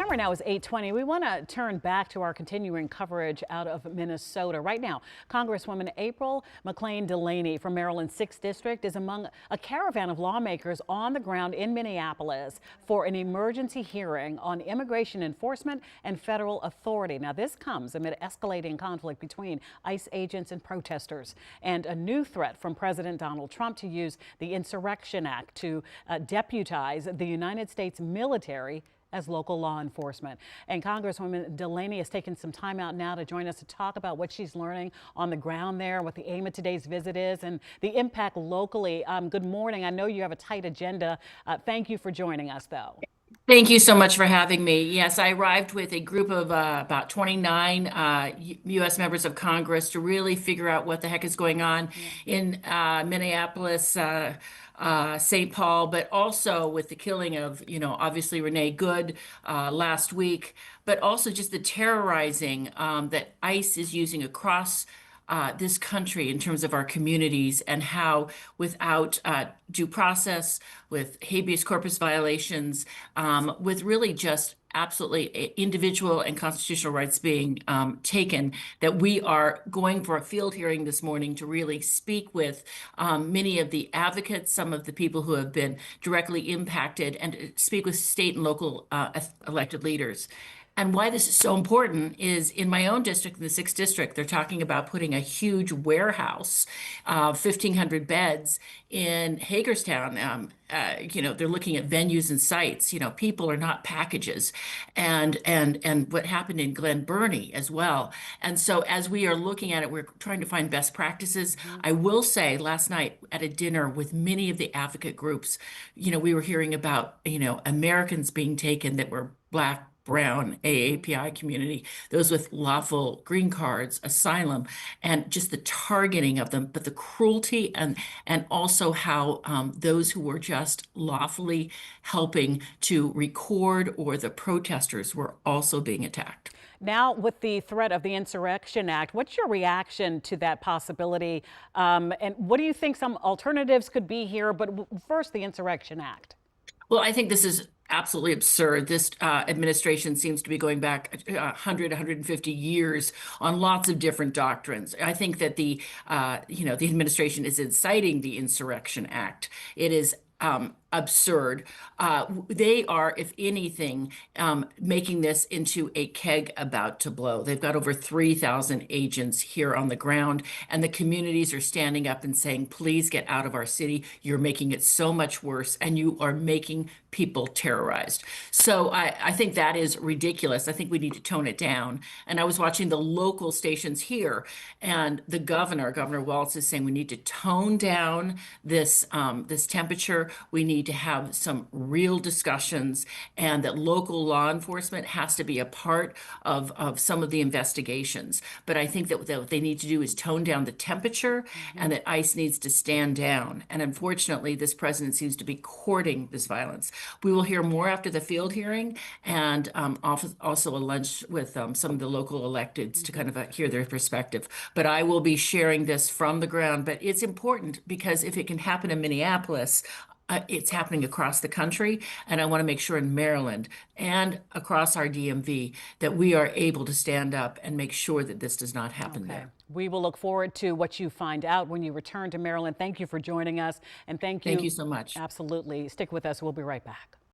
Time right now is 8:20. We want to turn back to our continuing coverage out of Minnesota. Right now, Congresswoman McClain Delaney from Maryland's 6th District is among a caravan of lawmakers on the ground in Minneapolis for an emergency hearing on immigration enforcement and federal authority. Now, this comes amid escalating conflict between ICE agents and protesters and a new threat from President Donald Trump to use the Insurrection Act to deputize the United States military as local law enforcement. And Congresswoman Delaney has taken some time out now to join us to talk about what she's learning on the ground there, what the aim of today's visit is, and the impact locally. Good morning. I know you have a tight agenda. Thank you for joining us, though. Thank you so much for having me. Yes, I arrived with a group of about 29 U.S. members of Congress to really figure out what the heck is going on in Minneapolis, St. Paul, but also with the killing of, obviously Renee Good last week, but also just the terrorizing that ICE is using across this country in terms of our communities, and how without due process, with habeas corpus violations, with really just absolutely individual and constitutional rights being taken, that we are going for a field hearing this morning to really speak with many of the advocates, some of the people who have been directly impacted, and speak with state and local elected leaders. And why this is so important is in my own district, in the 6th District, they're talking about putting a huge warehouse, 1,500 beds in Hagerstown. They're looking at venues and sites. People are not packages, and what happened in Glen Burnie as well. And so as we are looking at it, we're trying to find best practices. I will say, last night at a dinner with many of the advocate groups, we were hearing about, Americans being taken that were Black, brown, AAPI community, those with lawful green cards, asylum, and just the targeting of them, but the cruelty and also how those who were just lawfully helping to record, or the protesters, were also being attacked. Now, with the threat of the Insurrection Act, what's your reaction to that possibility? And what do you think some alternatives could be here? But first, the Insurrection Act. Well, I think this is absolutely absurd. This administration seems to be going back 100, 150 years on lots of different doctrines. I think that the administration is inciting the Insurrection Act. It is absurd. They are, if anything, making this into a keg about to blow. They've got over 3,000 agents here on the ground, and the communities are standing up and saying, please get out of our city. You're making it so much worse, and you are making people terrorized. So I think that is ridiculous. I think we need to tone it down. And I was watching the local stations here, and the Governor Walz, is saying we need to tone down this temperature. We need to have some real discussions, and that local law enforcement has to be a part of some of the investigations. But I think that what they need to do is tone down the temperature, and that ICE needs to stand down. And unfortunately, this president seems to be courting this violence. We will hear more after the field hearing, and also a lunch with some of the local electeds to kind of hear their perspective. But I will be sharing this from the ground. But it's important, because if it can happen in Minneapolis, it's happening across the country, and I want to make sure in Maryland and across our DMV that we are able to stand up and make sure that this does not happen there. We will look forward to what you find out when you return to Maryland. Thank you for joining us, and thank you. Thank you so much. Absolutely. Stick with us. We'll be right back.